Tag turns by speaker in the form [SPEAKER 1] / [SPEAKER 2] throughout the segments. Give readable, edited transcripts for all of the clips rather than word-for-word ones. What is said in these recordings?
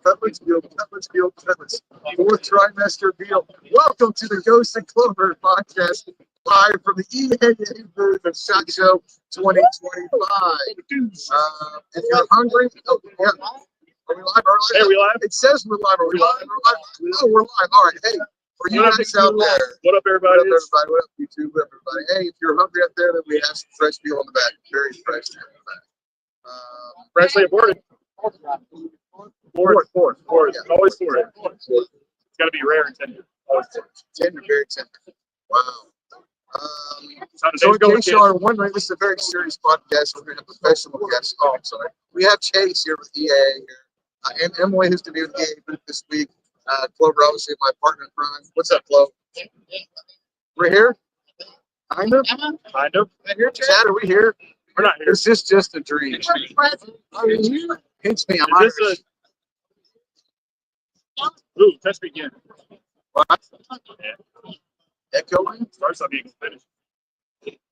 [SPEAKER 1] cutlets, veal cutlets, veal cutlets. Fourth trimester veal. Welcome to the Ghost Clover Podcast, live from the EAA booth of SHOT Show 2025. If you're hungry, oh, yeah. Are we live?
[SPEAKER 2] Hey, we live?
[SPEAKER 1] It says we're live. Are we live? Oh, we're live. All right. Hey, for you guys out there.
[SPEAKER 2] What up, everybody?
[SPEAKER 1] What up, everybody? What up, YouTube? What up, everybody? Hey, if you're hungry out there, then we have some fresh veal on the back. Very fresh veal on the back.
[SPEAKER 2] Freshly aborted. Fourth.
[SPEAKER 1] Yeah.
[SPEAKER 2] Always for it. It's got to be rare and tender. Always for it.
[SPEAKER 1] Tender, very tender. Wow.
[SPEAKER 2] So
[SPEAKER 1] So in case you are wondering, this is a very serious podcast. We're going to have professional guests. Oh, I'm sorry. We have Chase here with EAA here, and Emily, who's going to be with EAA booth this week. Clover, obviously, my partner in crime. What's up, Flo? We're here? Kind of?
[SPEAKER 2] Kind of.
[SPEAKER 1] Chad, are we here?
[SPEAKER 2] We're not here.
[SPEAKER 1] Is this just a dream? Pinch me. I'm Irish.
[SPEAKER 2] Ooh, test me again.
[SPEAKER 1] What?
[SPEAKER 2] Yeah.
[SPEAKER 1] Echoing?
[SPEAKER 2] Starts on being finished.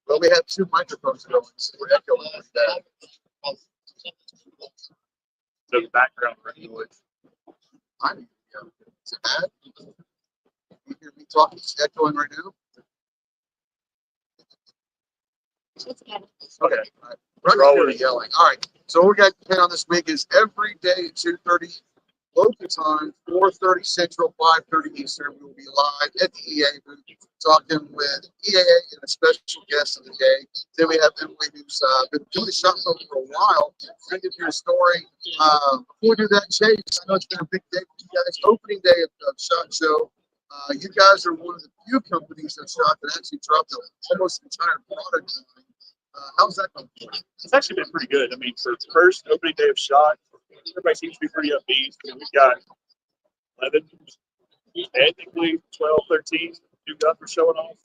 [SPEAKER 1] Well, we have two microphones going, so we're echoing like that.
[SPEAKER 2] So the background noise.
[SPEAKER 1] I mean, is it bad? You hear me talking? It's echoing right now? Okay. All right. We're already yelling. All right. So what we got planned on this week is every day at 2:30 local time, 4:30 Central, 5:30 Eastern. We will be live at the EAA booth talking with EAA and a special guest of the day. Then we have Emily, who's been doing the SHOT Show for a while. Bring us your story. Before we do that, Chase, I know it's been a big day for you guys. Opening day of SHOT Show. You guys are one of the few companies that SHOT that actually dropped almost entire product line. How's that going?
[SPEAKER 2] It's actually been pretty good. I mean, for its first opening day of SHOT, everybody seems to be pretty upbeat. I mean, we've got 11, technically 12, 13 new guns we're showing off.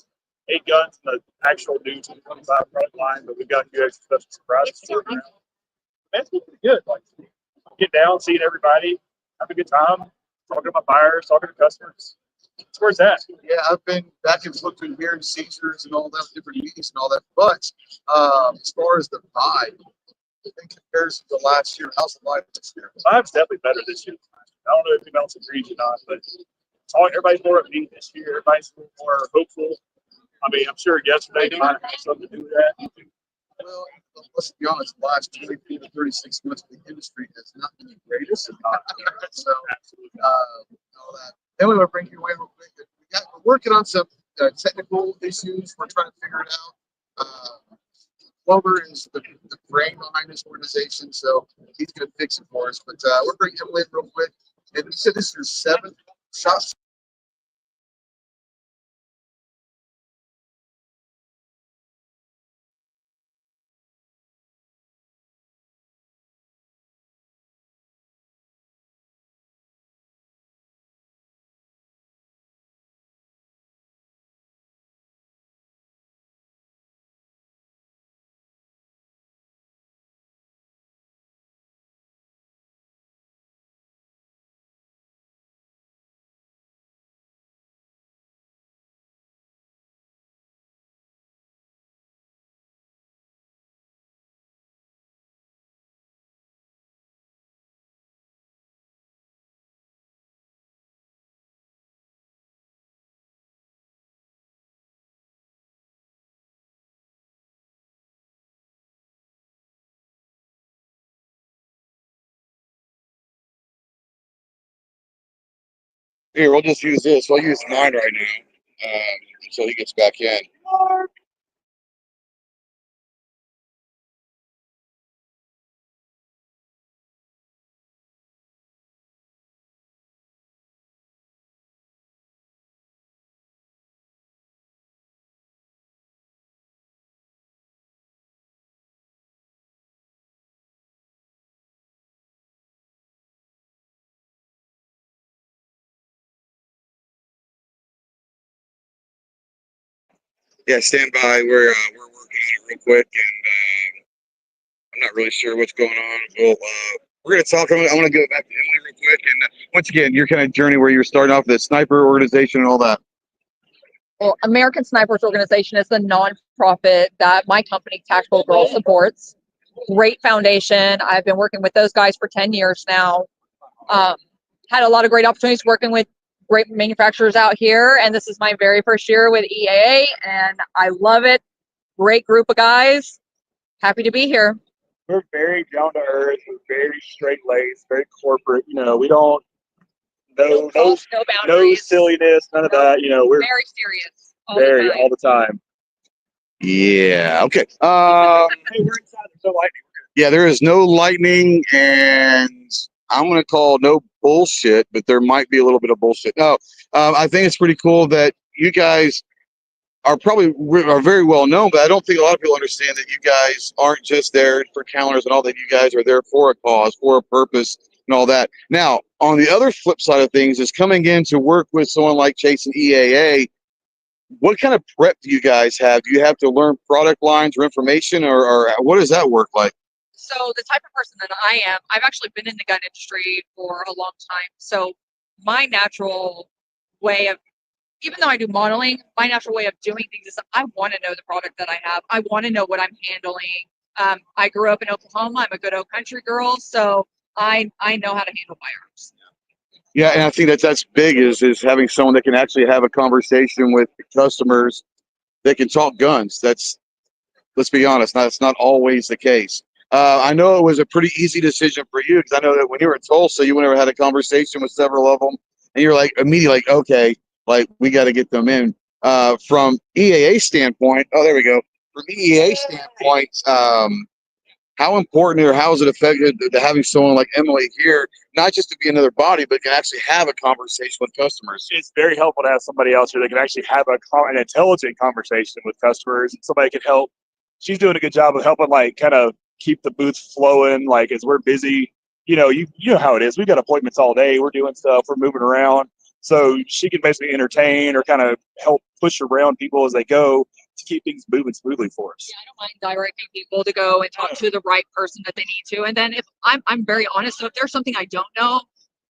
[SPEAKER 2] 8 guns in the actual new 25 product line, but we've got a few extra special surprises around. Man, it's been pretty good. Like, get down, seeing everybody, have a good time, talking to my buyers, talking to customers. That's where it's at.
[SPEAKER 1] Yeah, I've been back and forth through hearing seizures and all that, different meetings and all that. But as far as the vibe, in comparison to last year, how's the vibe this year?
[SPEAKER 2] The vibe's definitely better this year. I don't know if anyone else agrees or not, but everybody's more upbeat this year. Everybody's a little more hopeful. I mean, I'm sure yesterday might have something to do with that.
[SPEAKER 1] Well, let's be honest, the last 22 to 36 months of the industry has not been the greatest. So, all that. Then we will bring you away real quick. We're working on some technical issues. We're trying to figure it out. Clover is the brain behind this organization, so he's going to fix it for us. But we're bringing him in real quick. And you said this is your 7th SHOT. Here, we'll just use this. We'll use mine right now until he gets back in. Yeah, stand by. We're working on it real quick, and I'm not really sure what's going on. We're going to talk. I want to go back to Emily real quick. And once again, your kind of journey where you're starting off the sniper organization and all that.
[SPEAKER 3] Well, American Snipers Organization is the nonprofit that my company, Tactical Girl, supports. Great foundation. I've been working with those guys for 10 years now. Had a lot of great opportunities working with great manufacturers out here, and this is my very first year with EAA, and I love it. Great group of guys. Happy to be here.
[SPEAKER 2] We're very down to earth. We're very straight laced, very corporate. We don't no
[SPEAKER 3] boundaries.
[SPEAKER 2] silliness, none of that. We're
[SPEAKER 3] Very serious.
[SPEAKER 2] all the time.
[SPEAKER 1] Yeah. Okay.
[SPEAKER 2] Hey, we're inside. There's no lightning.
[SPEAKER 1] Yeah, there is no lightning, and I'm going to call no bullshit, but there might be a little bit of bullshit. No, I think it's pretty cool that you guys are very well known, but I don't think a lot of people understand that you guys aren't just there for calendars and all that. You guys are there for a cause, for a purpose, and all that. Now, on the other flip side of things is coming in to work with someone like Chase and EAA. What kind of prep do you guys have? Do you have to learn product lines or information, or what does that work like?
[SPEAKER 3] So the type of person that I am, I've actually been in the gun industry for a long time. So my natural way of, even though I do modeling, my natural way of doing things is I want to know the product that I have. I want to know what I'm handling. I grew up in Oklahoma. I'm a good old country girl, so I know how to handle firearms.
[SPEAKER 1] Yeah, and I think that's big is having someone that can actually have a conversation with customers that can talk guns. Let's be honest, that's not always the case. I know it was a pretty easy decision for you because I know that when you were in Tulsa, you went over had a conversation with several of them, and you're like immediately like, okay, like we got to get them in. From EAA standpoint, oh, there we go. From EAA standpoint, how important or how is it affected to having someone like Emily here, not just to be another body, but can actually have a conversation with customers?
[SPEAKER 2] It's very helpful to have somebody else here that can actually have an intelligent conversation with customers, and somebody can help. She's doing a good job of helping, like, kind of keep the booth flowing. Like, as we're busy, you know how it is. We've got appointments all day. We're doing stuff. We're moving around. So she can basically entertain or kind of help push around people as they go to keep things moving smoothly for us.
[SPEAKER 3] Yeah, I don't mind directing people to go and talk to the right person that they need to. And then if I'm very honest, so if there's something I don't know,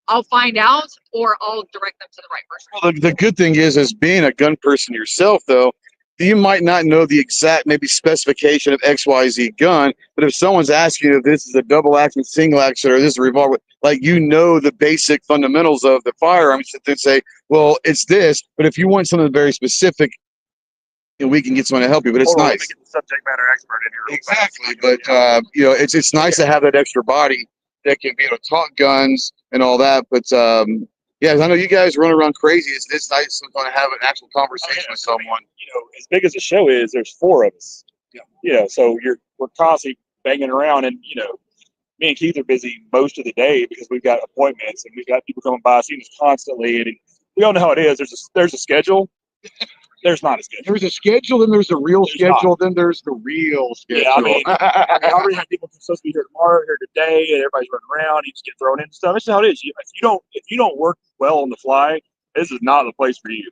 [SPEAKER 3] I'll find out or I'll direct them to the right person.
[SPEAKER 1] Well, the good thing is being a gun person yourself, though, you might not know the exact maybe specification of XYZ gun, but if someone's asking you if this is a double action, single action, or this is a revolver, like the basic fundamentals of the firearm, you say, well, it's this. But if you want something very specific, we can get someone to help you. But it's nice.
[SPEAKER 2] Let me get the subject matter expert in here.
[SPEAKER 1] Exactly. But it's nice to have that extra body that can be able to talk guns and all that. But yeah, I know you guys run around crazy. It's nice to have an actual conversation with someone.
[SPEAKER 2] As big as the show is, there's 4 of us. Yeah. So we're constantly banging around, and me and Keith are busy most of the day because we've got appointments and we've got people coming by, seeing us constantly, and we all know how it is. There's a schedule. There's not a schedule.
[SPEAKER 1] There's a schedule, then there's a real schedule, then there's the real schedule.
[SPEAKER 2] Yeah, I already have people supposed to be here tomorrow, here today, and everybody's running around. You just get thrown into stuff. That's how it is. If you don't work well on the fly, this is not the place for you.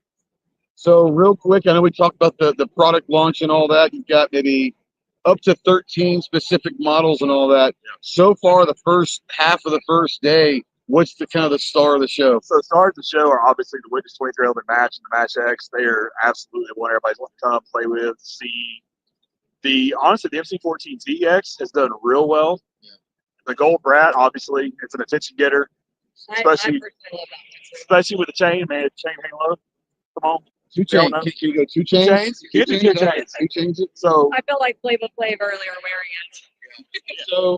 [SPEAKER 1] So real quick, I know we talked about the product launch and all that. You've got maybe up to 13 specific models and all that.
[SPEAKER 2] Yeah.
[SPEAKER 1] So far, the first half of the first day, what's the kind of the star of the show?
[SPEAKER 2] So the stars of the show are obviously the Witness 23 Element Match and the Match X. They are absolutely what everybody's wanting to come play with, see. Honestly, the MC14ZX has done real well.
[SPEAKER 1] Yeah.
[SPEAKER 2] The Gold Brat, obviously, it's an attention getter, especially with the chain, man. Chain halo. Come on.
[SPEAKER 1] 2 chains. Can you go 2 chains?
[SPEAKER 2] You can do 2 chains.
[SPEAKER 1] 2 chains.
[SPEAKER 3] So I feel like Flavor Flav earlier wearing it.
[SPEAKER 1] Yeah.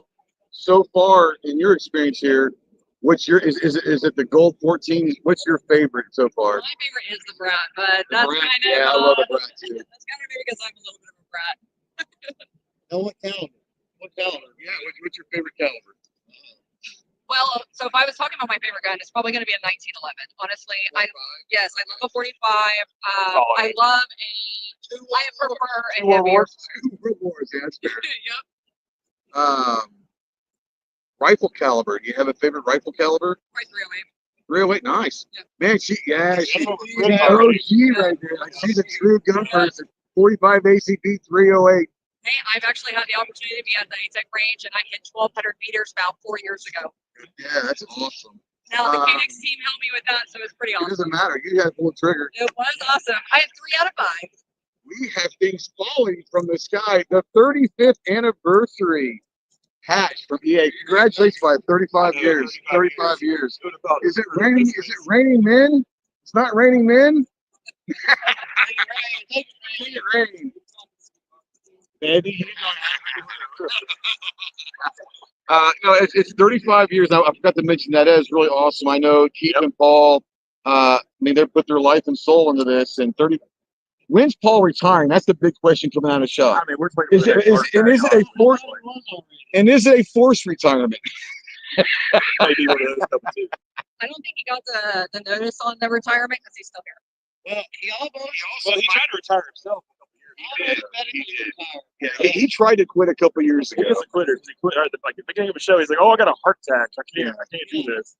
[SPEAKER 1] So far in your experience here, what's your is it the Gold 14? What's your favorite so far?
[SPEAKER 3] My favorite is the Brat, but that's kind of
[SPEAKER 1] I love the Brat too.
[SPEAKER 3] That's kind of because I'm a little bit of a brat.
[SPEAKER 1] Now what caliber? Yeah, what's your favorite caliber?
[SPEAKER 3] Well, so if I was talking about my favorite gun, it's probably going to be a 1911. Honestly, I love a 45. I love I prefer a heavier.
[SPEAKER 1] 2 World Wars, yeah, that's fair.
[SPEAKER 3] Yep.
[SPEAKER 1] Rifle caliber. Do you have a favorite rifle caliber?
[SPEAKER 3] My 308.
[SPEAKER 1] 308, nice.
[SPEAKER 3] Yep.
[SPEAKER 1] Man, she's an OG right there. Like, she's a true gun person. 45 ACP 308.
[SPEAKER 3] Hey, I've actually had the opportunity to be at the ATEC range, and I hit 1,200 meters about 4 years ago.
[SPEAKER 1] Yeah, that's awesome.
[SPEAKER 3] Now, the Phoenix team helped me with that, so it's pretty awesome.
[SPEAKER 1] It doesn't matter. You had full trigger.
[SPEAKER 3] It was awesome. I had 3 out of 5.
[SPEAKER 1] We have things falling from the sky. The 35th anniversary Hatch from EA. Congratulations, by 35 years. 35 years. Is it raining? Is it raining men? It's not raining men. Make it rain.
[SPEAKER 2] Baby.
[SPEAKER 1] No, it's 35 years. I forgot to mention that. That is really awesome. I know Keith and Paul. I mean, they put their life and soul into this. And 30. When's Paul retiring? That's the big question coming out of the show.
[SPEAKER 2] I mean, we're
[SPEAKER 1] Is it a forced? And is it a forced retirement?
[SPEAKER 2] Maybe one of those couple too.
[SPEAKER 3] I don't think he got the notice on the retirement because he's still here.
[SPEAKER 2] Well, he tried to retire himself a couple years ago.
[SPEAKER 1] He did. Yeah, he tried to quit a couple years
[SPEAKER 2] He
[SPEAKER 1] ago.
[SPEAKER 2] was a quitter. He quit at the beginning of the show. He's like, "Oh, I got a heart attack. I can't do this."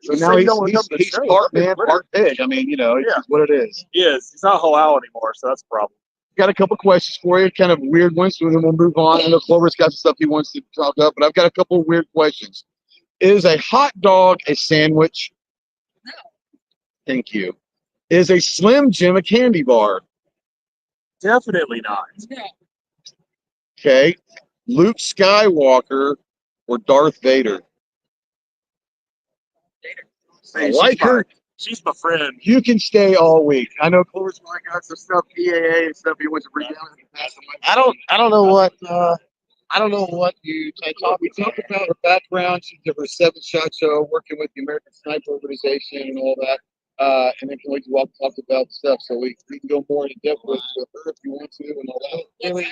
[SPEAKER 1] So now he's part man, part pig. I mean, it's what it is.
[SPEAKER 2] He is. He's not halal anymore, so that's a problem.
[SPEAKER 1] Got a couple questions for you, kind of weird ones, and then we'll move on. I know Clover's got some stuff he wants to talk about, but I've got a couple weird questions. Is a hot dog a sandwich?
[SPEAKER 3] No.
[SPEAKER 1] Thank you. Is a Slim Jim a candy bar?
[SPEAKER 2] Definitely not.
[SPEAKER 3] No.
[SPEAKER 1] Okay. Luke Skywalker or Darth Vader? I like her.
[SPEAKER 2] She's my friend.
[SPEAKER 1] You can stay all week. I know Clover's probably got some stuff, EAA and stuff he wants to bring down.
[SPEAKER 4] I don't know what you talk.
[SPEAKER 1] We talked about her background. She did her 7-shot show, working with the American Sniper Organization and all that. And then we talked about stuff, so we can go more in depth with her if you want to and all that.
[SPEAKER 4] Really?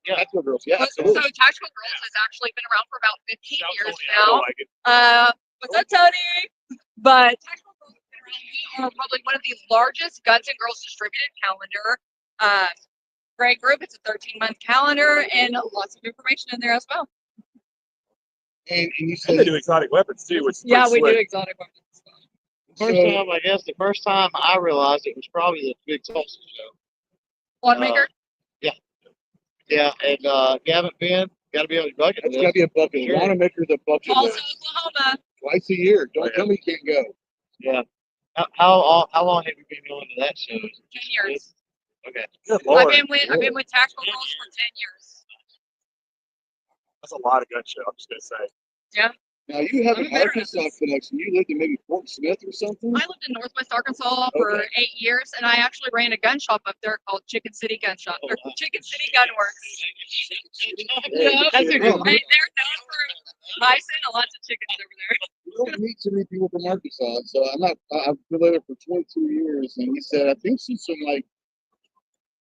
[SPEAKER 1] Yeah, Tactical Girls. Yeah,
[SPEAKER 3] So
[SPEAKER 1] absolutely.
[SPEAKER 3] Tactical Girls has actually been around for about 15
[SPEAKER 2] Sounds
[SPEAKER 3] years
[SPEAKER 2] funny. I don't
[SPEAKER 3] now.
[SPEAKER 2] like it.
[SPEAKER 3] What's up, Tony? But Tactical Girls has been around. We are probably one of the largest Guns and Girls distributed calendar. Great group. It's a 13-month calendar and lots of information in there as well.
[SPEAKER 1] And you
[SPEAKER 2] And
[SPEAKER 1] said
[SPEAKER 2] they do exotic weapons too, which is
[SPEAKER 3] Yeah,
[SPEAKER 2] pretty
[SPEAKER 3] we do
[SPEAKER 2] slick.
[SPEAKER 3] exotic weapons.
[SPEAKER 4] The first time I realized it was probably the Big Tulsa show.
[SPEAKER 3] Lawnmaker.
[SPEAKER 4] Yeah, and you haven't been, got to be on your bucket
[SPEAKER 1] it's
[SPEAKER 4] list.
[SPEAKER 1] got to be a bucket.
[SPEAKER 4] Sure.
[SPEAKER 1] Wanamaker's a bucket
[SPEAKER 3] Also,
[SPEAKER 1] list.
[SPEAKER 3] Oklahoma.
[SPEAKER 1] Twice a year. Don't tell me you can't go.
[SPEAKER 4] Yeah. How long have you been going to that show?
[SPEAKER 3] 10 years.
[SPEAKER 4] Okay.
[SPEAKER 2] Good
[SPEAKER 3] I've
[SPEAKER 2] Lord.
[SPEAKER 3] been with Tactical Girls for 10 years.
[SPEAKER 2] That's a lot of gun show, I'm just going to say.
[SPEAKER 1] Now, you have an
[SPEAKER 3] I'm a veteran.
[SPEAKER 1] Arkansas connection. You lived in maybe Fort Smith or something?
[SPEAKER 3] I lived in Northwest Arkansas for 8 years, and I actually ran a gun shop up there called Chicken City Gun Shop, or Chicken City Gun Works.
[SPEAKER 4] That's a good
[SPEAKER 3] They're
[SPEAKER 4] one.
[SPEAKER 3] known for bison and lots of chickens over there.
[SPEAKER 1] You don't meet too many people from Arkansas, so I've been there for 22 years, and he said, I think she's from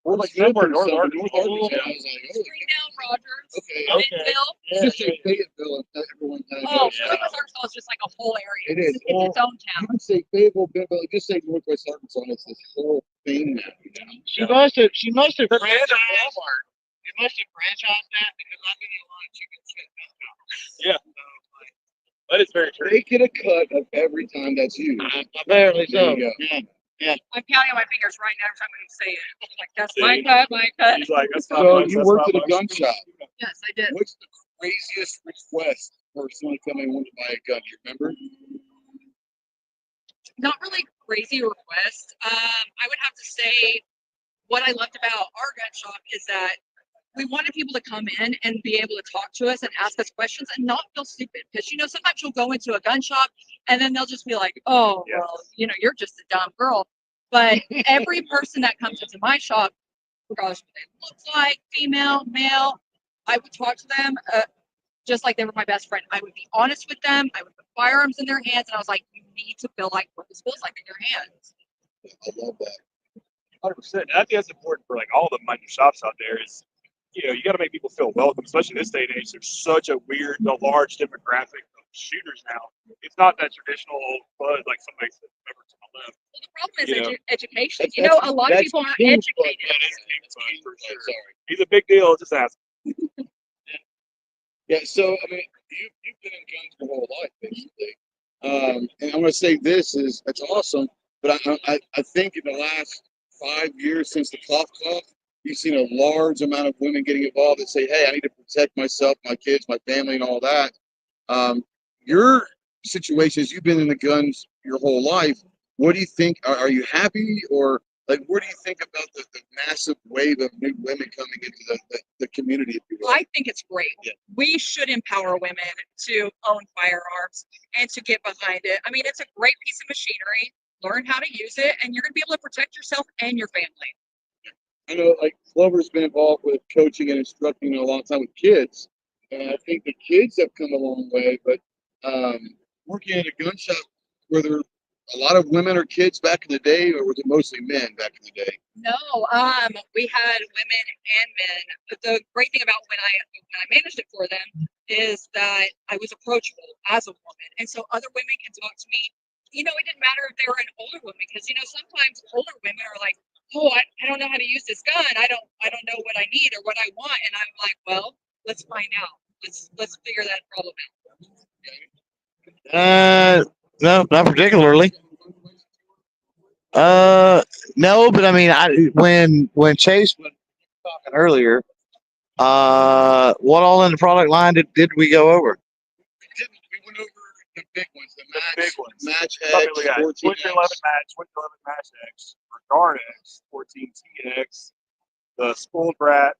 [SPEAKER 1] Fort
[SPEAKER 2] Like
[SPEAKER 1] Smith
[SPEAKER 2] somewhere
[SPEAKER 1] or
[SPEAKER 2] North
[SPEAKER 1] something,
[SPEAKER 2] Arkansas.
[SPEAKER 1] North Arkansas. I was like,
[SPEAKER 3] Spring down Rogers,
[SPEAKER 1] okay.
[SPEAKER 3] Bentonville.
[SPEAKER 1] Just say Fayetteville, and everyone kind of
[SPEAKER 3] Oh,
[SPEAKER 1] knows.
[SPEAKER 3] Northwest Arkansas is just like a whole area.
[SPEAKER 1] It is.
[SPEAKER 3] It's its own
[SPEAKER 1] You
[SPEAKER 3] town.
[SPEAKER 1] can say Fayetteville, Bentonville, just say Northwest Arkansas, and it's this whole thing now.
[SPEAKER 4] She must have franchised
[SPEAKER 2] Walmart.
[SPEAKER 4] She must have franchised that because I've been in a lot of chicken shit.
[SPEAKER 2] Yeah. That is very true.
[SPEAKER 1] They get a cut of every time that's you.
[SPEAKER 4] Apparently
[SPEAKER 1] There
[SPEAKER 4] so.
[SPEAKER 1] you go.
[SPEAKER 4] Yeah.
[SPEAKER 3] I'm counting on my fingers right now every time we say it. Like, that's
[SPEAKER 2] See?
[SPEAKER 3] my cut, my cut.
[SPEAKER 2] He's like, that's not
[SPEAKER 1] So
[SPEAKER 2] much,
[SPEAKER 1] you
[SPEAKER 2] that's
[SPEAKER 1] worked
[SPEAKER 2] not
[SPEAKER 1] at a gun
[SPEAKER 2] much.
[SPEAKER 1] shop.
[SPEAKER 3] Yes, I did.
[SPEAKER 1] What's the craziest request for someone coming and wanting to buy a gun? Do you remember?
[SPEAKER 3] Not really crazy request. I would have to say what I loved about our gun shop is that we wanted people to come in and be able to talk to us and ask us questions and not feel stupid. Because, sometimes you'll go into a gun shop and then they'll just be like, oh,
[SPEAKER 2] Yeah.
[SPEAKER 3] well, you're just a dumb girl. But every person that comes into my shop, regardless of what they look like, female, male, I would talk to them just like they were my best friend. I would be honest with them. I would put firearms in their hands. And I was like, you need to feel like what this feels like in your hands.
[SPEAKER 1] I love that.
[SPEAKER 2] 100%. And I think that's important for all the minor shops out there is, you got to make people feel welcome, especially in this day and age. There's such a large demographic of shooters now. It's not that traditional bud like somebody said over to my left.
[SPEAKER 3] Well, the problem is education.
[SPEAKER 1] That's-
[SPEAKER 3] A lot of
[SPEAKER 1] that's
[SPEAKER 3] people aren't
[SPEAKER 1] huge,
[SPEAKER 3] educated.
[SPEAKER 1] but
[SPEAKER 2] That is a big bud for sure.
[SPEAKER 1] Sorry.
[SPEAKER 2] He's a big deal. Just ask.
[SPEAKER 1] Yeah, so I mean, you've been in guns your whole life, basically. And I'm going to say it's awesome, but I think in the last 5 years since the cloth, you've seen a large amount of women getting involved that say, hey, I need to protect myself, my kids, my family, and all that. Your situation is you've been in the guns your whole life. What do you think? Are you happy, or what do you think about the massive wave of new women coming into the the community, if you will.
[SPEAKER 3] I think it's great.
[SPEAKER 1] Yeah.
[SPEAKER 3] We should empower women to own firearms and to get behind it. I mean, it's a great piece of machinery. Learn how to use it, and you're going to be able to protect yourself and your family.
[SPEAKER 1] I know, like, Clover's been involved with coaching and instructing a long time with kids, and I think the kids have come a long way. But working in a gun shop, were there a lot of women or kids back in the day, or was it mostly men back in the day?
[SPEAKER 3] No, we had women and men. But the great thing about when I managed it for them is that I was approachable as a woman, and so other women can talk to me. You know, it didn't matter if they were an older woman, because you know sometimes older women are like, oh, I don't know how to use this gun. I don't know what I need or what I want. And I'm like, well, let's find out. Let's figure that problem out.
[SPEAKER 4] No, not particularly. No, but I mean, when Chase was talking earlier, what all in the product line did we go over?
[SPEAKER 1] We went over the big ones, the
[SPEAKER 2] big ones.
[SPEAKER 1] Match
[SPEAKER 2] Okay,
[SPEAKER 1] X,
[SPEAKER 2] we got
[SPEAKER 1] 14
[SPEAKER 2] Winter 11 match, Winter 11 match X, Regard X, 14 TX, the Spoiled Brat,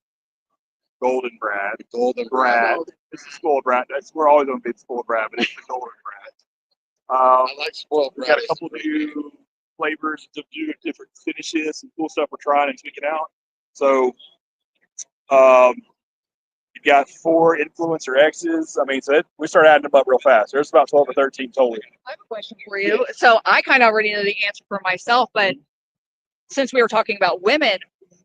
[SPEAKER 2] Golden Brat,
[SPEAKER 1] Golden
[SPEAKER 2] Brat. This is Spoiled Brat. We're always going to be Spoiled Brat, but it's the Golden Brat.
[SPEAKER 1] I like spoiled
[SPEAKER 2] We
[SPEAKER 1] brat.
[SPEAKER 2] got a couple new flavors to do different finishes and cool stuff we're trying and tweaking out. So, you've got 4 influencer X's. I mean, we started adding them up real fast. There's about 12 or 13 total.
[SPEAKER 3] I have a question for you. So I kind of already know the answer for myself, but since we were talking about women,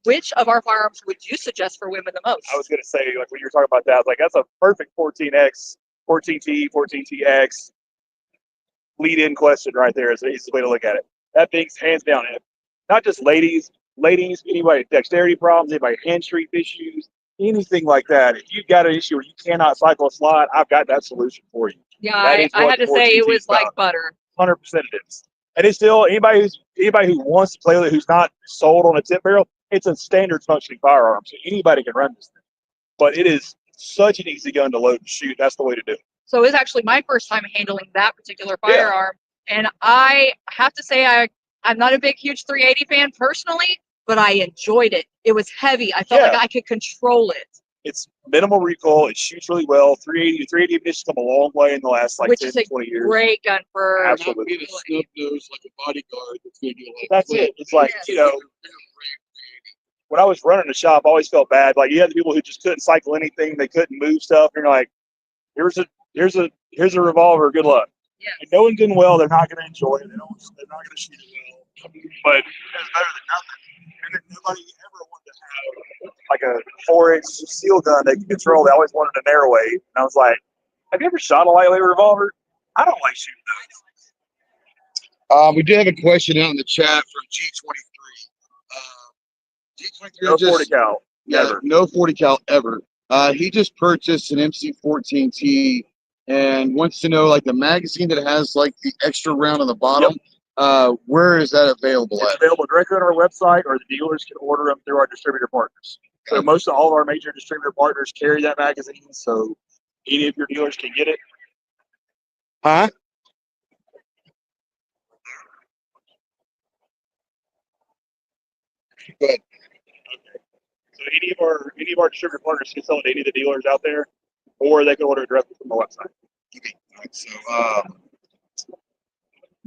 [SPEAKER 3] which of our firearms would you suggest for women the most?
[SPEAKER 2] I was going to say, like, when you were talking about that, I was like, that's a perfect 14X, 14T, 14TX lead-in question right there is the easiest way to look at it. That thing's hands down it. Not just ladies, anybody dexterity problems, anybody hand streak issues, anything like that. If you've got an issue where you cannot cycle a slot, I've got that solution for you.
[SPEAKER 3] Yeah, I had to say it was like butter.
[SPEAKER 2] 100% it is. And it's still anybody who wants to play with it who's not sold on a tip barrel, it's a standard functioning firearm, so anybody can run this thing. But it is such an easy gun to load and shoot. That's the way to do it.
[SPEAKER 3] So it was actually my first time handling that particular firearm. Yeah. And I have to say I'm not a big, huge 380 fan personally, but I enjoyed it. It was heavy. I felt like I could control it.
[SPEAKER 2] It's minimal recoil. It shoots really well. 380 ammunition's come a long way in the last 10, 20 years.
[SPEAKER 3] Great gun for
[SPEAKER 2] absolutely.
[SPEAKER 1] Not a snub nose like a bodyguard that's going to do like
[SPEAKER 2] that's it. It's like, when I was running the shop, I always felt bad. Like, you had the people who just couldn't cycle anything. They couldn't move stuff. And you're like, here's a revolver. Good luck.
[SPEAKER 3] Yeah.
[SPEAKER 2] And knowing good and well, they're not going to enjoy it. They're not going to shoot it well. But it's better than nothing. And then nobody ever wanted to have like a 4-inch steel gun they can control. They always wanted a narrow weight. And I was like, have you ever shot a lightweight revolver? I don't like shooting those.
[SPEAKER 1] We do have a question out in the chat from G23. G23
[SPEAKER 2] no 40 cal.
[SPEAKER 1] Never. No 40 cal ever. He just purchased an MC14T and wants to know, like, the magazine that has like the extra round on the bottom. Yep. Where is that available
[SPEAKER 2] it's available directly on our website, or the dealers can order them through our distributor partners. So most of all of our major distributor partners carry that magazine, so any of your dealers can get it.
[SPEAKER 4] Huh?
[SPEAKER 1] Good.
[SPEAKER 2] Okay. So any of our distributor partners can sell it to any of the dealers out there, or they can order it directly from the website.
[SPEAKER 1] Okay. So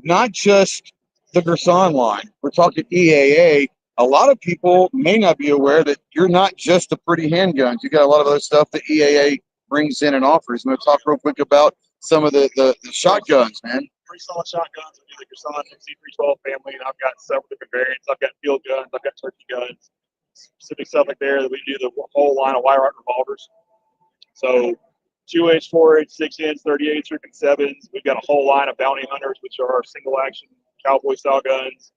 [SPEAKER 1] not just the Gerson line. We're talking EAA. A lot of people may not be aware that you're not just the pretty handguns. You got a lot of other stuff that EAA brings in and offers. I'm going to talk real quick about some of the shotguns, man.
[SPEAKER 2] Pretty solid shotguns. I do the Gerson MC312 family, and I've got several different variants. I've got field guns. I've got turkey guns. Specific stuff like there that we do the whole line of wire arc revolvers. So 2-inch, 4-inch, 6-inch, 38, 7s. We've got a whole line of bounty hunters, which are our single action cowboy style guns.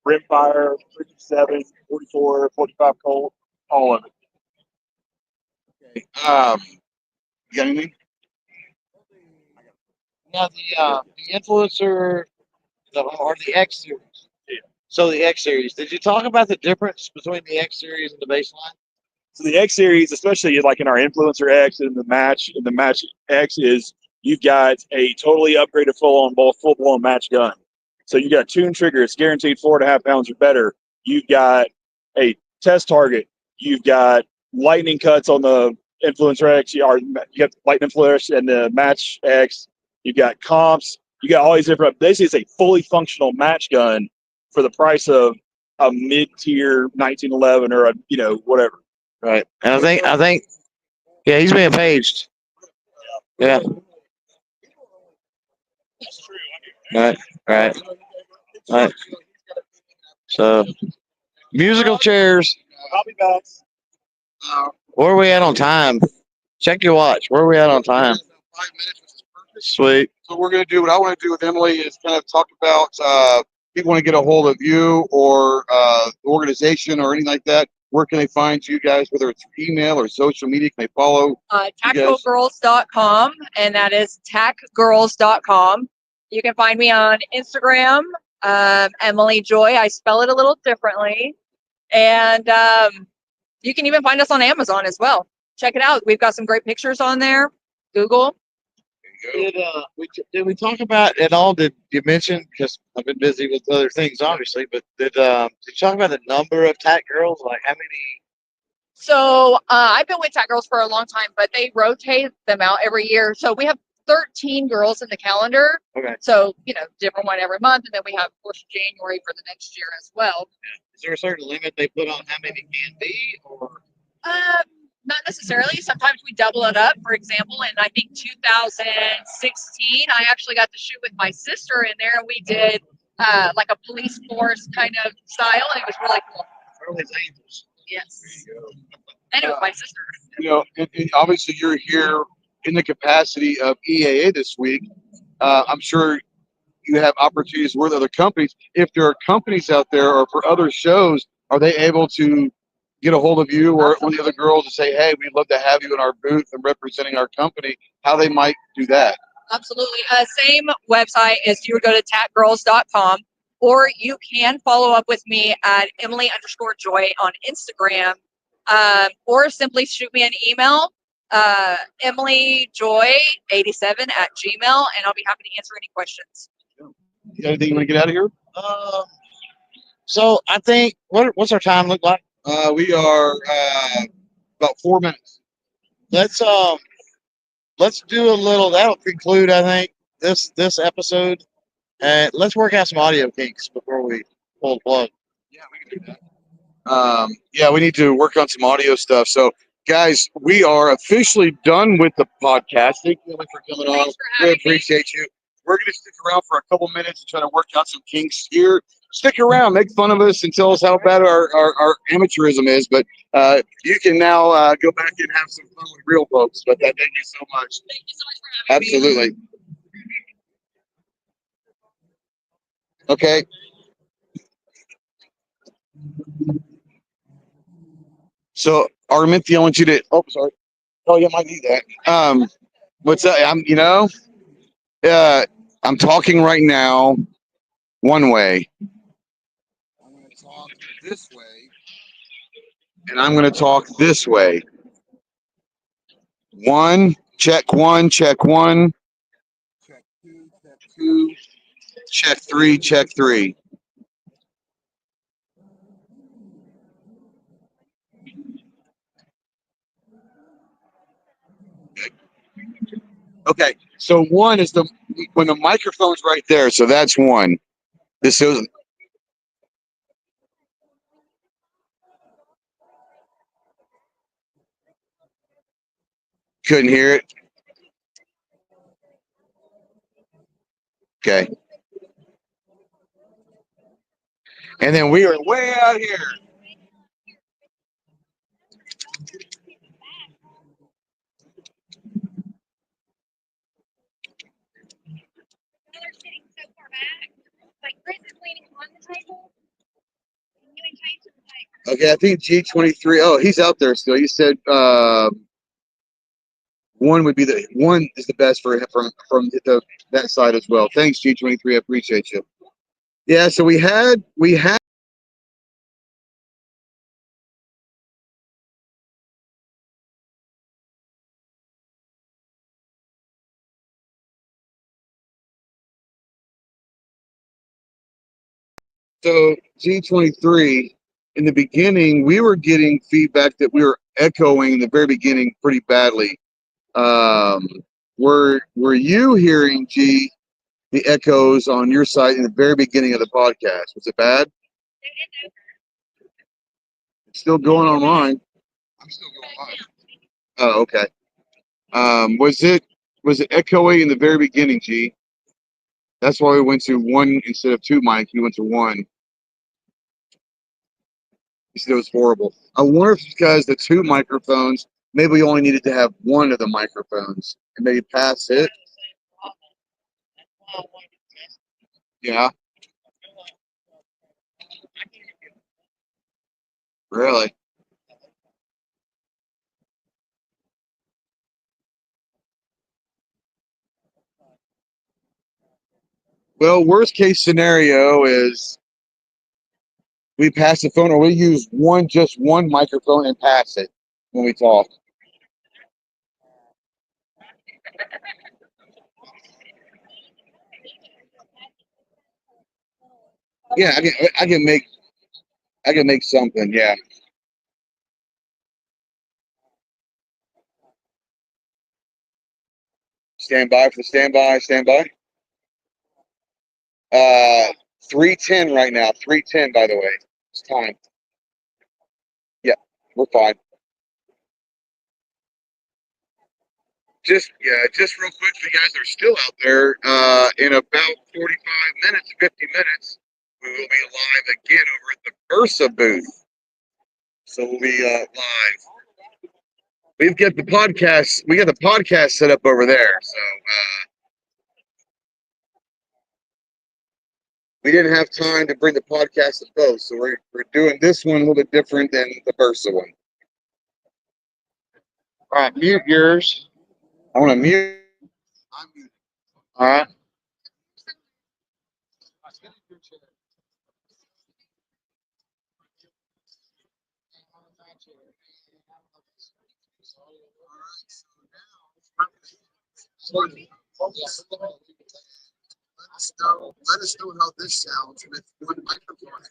[SPEAKER 2] Rimfire, 37, 44, 45 Colt, all of it.
[SPEAKER 1] Okay. You got anything?
[SPEAKER 4] Now the influencer, or the X series.
[SPEAKER 2] Yeah.
[SPEAKER 4] So the X series. Did you talk about the difference between the X series and the baseline?
[SPEAKER 2] So the X series, especially like in our influencer X and the match X, is you've got a totally upgraded full blown match gun. So you got tuned trigger, it's guaranteed 4.5 pounds or better. You've got a test target. You've got lightning cuts on the Influencer X. You got lightning Influencer and the Match X. You got comps. You got all these different. Basically, it's a fully functional match gun for the price of a mid-tier 1911 or whatever.
[SPEAKER 4] Right. And I think, yeah, he's being paged. Yeah. Right. Right. So, musical chairs.
[SPEAKER 2] I'll be back.
[SPEAKER 4] Where are we at on time? Check your watch. Where are we at on time?
[SPEAKER 1] 5 minutes, which is perfect.
[SPEAKER 4] Sweet.
[SPEAKER 1] So we're going to do what I want to do with Emily is kind of talk about people want to get a hold of you or the organization or anything like that. Where can they find you guys, whether it's email or social media? Can they follow?
[SPEAKER 3] Tacticalgirls.com, and that is tacgirls.com. You can find me on Instagram, Emily Joy. I spell it a little differently. And you can even find us on Amazon as well. Check it out. We've got some great pictures on there. Google.
[SPEAKER 4] Did we talk about at all? Did you mention, because I've been busy with other things, obviously, but did you talk about the number of TAC girls? Like how many?
[SPEAKER 3] So I've been with TAC Girls for a long time, but they rotate them out every year. So we have 13 girls in the calendar.
[SPEAKER 4] Okay.
[SPEAKER 3] So, different one every month. And then we have, of course, January for the next year as well.
[SPEAKER 4] Yeah. Is there a certain limit they put on how many can be? Or
[SPEAKER 3] Not necessarily. Sometimes we double it up. For example, in I think 2016, I actually got to shoot with my sister in there, and we did like a police force kind of style, and it was really cool.
[SPEAKER 4] Charlie's Angels.
[SPEAKER 3] Yes. And it was my sister.
[SPEAKER 1] And obviously you're here in the capacity of EAA this week. I'm sure you have opportunities with other companies. If there are companies out there or for other shows, are they able to get a hold of you or one of the other girls and say, hey, we'd love to have you in our booth and representing our company, how they might do that?
[SPEAKER 3] Absolutely. Same website as you would go to tacgirls.com, or you can follow up with me at Emily_Joy on Instagram, or simply shoot me an email, EmilyJoy87@gmail, and I'll be happy to answer any questions.
[SPEAKER 1] You got anything you want to get out of here?
[SPEAKER 4] So I think what's our time look like?
[SPEAKER 1] We are about 4 minutes.
[SPEAKER 4] Let's do a little. That'll conclude, I think, this episode. And let's work out some audio kinks before we pull the plug.
[SPEAKER 1] Yeah, we can do that. Yeah, we need to work on some audio stuff. So, guys, we are officially done with the podcast. Thank you for coming on.
[SPEAKER 3] Thanks for
[SPEAKER 1] We
[SPEAKER 3] having me.
[SPEAKER 1] appreciate you. We're going to stick around for a couple minutes and try to work out some kinks here. Stick around, make fun of us, and tell us how bad our amateurism is. But you can now go back and have some fun with real folks. But thank you so much.
[SPEAKER 3] Thank you so much for having me.
[SPEAKER 1] Absolutely. Okay. So, Arminthia, I want you to. Oh, sorry. Oh, yeah, I might need that. What's that? I'm talking right now one way. I'm going to talk this way, and I'm going to talk this way. Check one, check one. Check two, check three, check three. Okay, so one is when the microphone's right there, so that's one. This isn't. Couldn't hear it. Okay. And then we are way out here.
[SPEAKER 5] They're sitting so far back. Like Chris is leaning on the table. And you and Chase are like,
[SPEAKER 1] Okay, I think G23. Oh, he's out there still. You said one is the best for him from that side as well. Thanks, G23. I appreciate you. Yeah, so we had. So G23, in the beginning, we were getting feedback that we were echoing in the very beginning pretty badly. Were you hearing, G, the echoes on your side in the very beginning of the podcast? Was it bad? It's still going on mine. I'm still going on. Oh, okay. Was it echoing in the very beginning, G? That's why we went to one instead of two mics. We went to one. You said it was horrible. I wonder if it's because the two microphones, maybe we only needed to have one of the microphones and maybe pass it. Yeah. Really? Well, worst case scenario is we pass the phone or we use just one microphone and pass it when we talk. Yeah, I can make something, yeah. Stand by for the standby. 3:10 right now. 3:10, by the way. It's time. Yeah, we're fine. Just real quick, if you guys are still out there, in about 45 minutes, 50 minutes, we will be live again over at the Versa booth. So we'll be live. We got the podcast set up over there. So we didn't have time to bring the podcast to both. So we're doing this one a little bit different than the Versa one. All right, mute yours. I want to mute. I'm muted. All right. Let us know how this sounds with one microphone.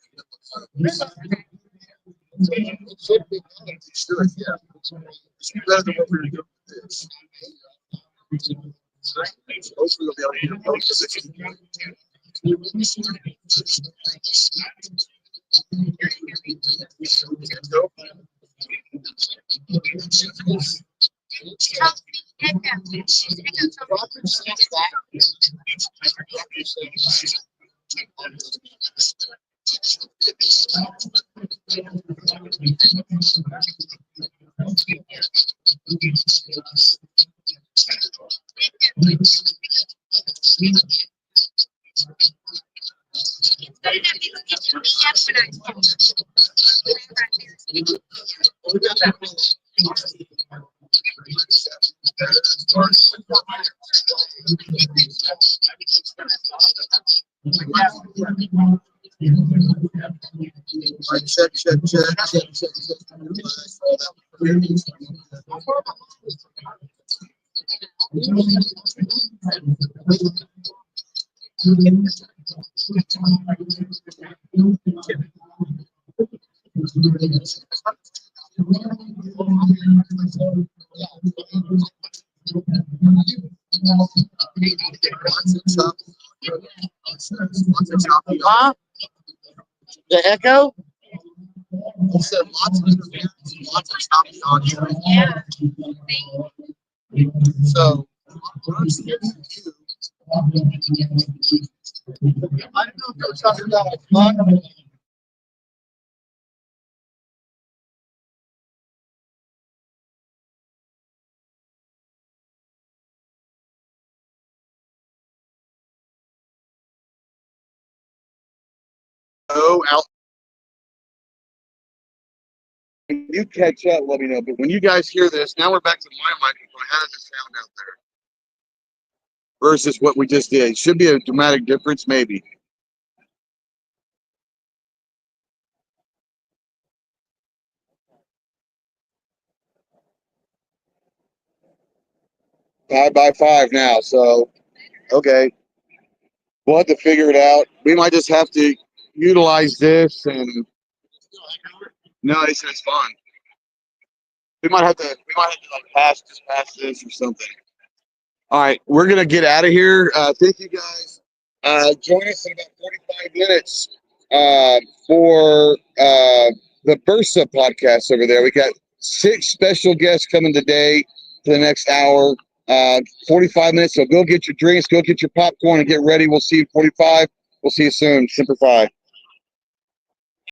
[SPEAKER 1] It should be good. It should, yeah. It's better than what we were doing with this. Hopefully we'll be able to get a both position. Check.
[SPEAKER 4] Huh? The echo?
[SPEAKER 1] He said lots of interference, lots of choppy audio.
[SPEAKER 5] Yeah.
[SPEAKER 1] So, I'm scared of you. I don't know if you're talking about a fun. Oh, out. When you catch up, let me know. But when you guys hear this, now we're back to my microphone. How does it sound out there? Versus what we just did. Should be a dramatic difference, maybe. Five by five now, so okay. We'll have to figure it out. We might just have to utilize this and no, he said it's fine. We might have to like pass this or something. All right, we're gonna get out of here. Thank you guys. Join us in about 45 minutes for the Bursa podcast over there. We got 6 special guests coming today for the next hour. 45 minutes. So go get your drinks, go get your popcorn, and get ready. We'll see you in 45. We'll see you soon. Semper Fi.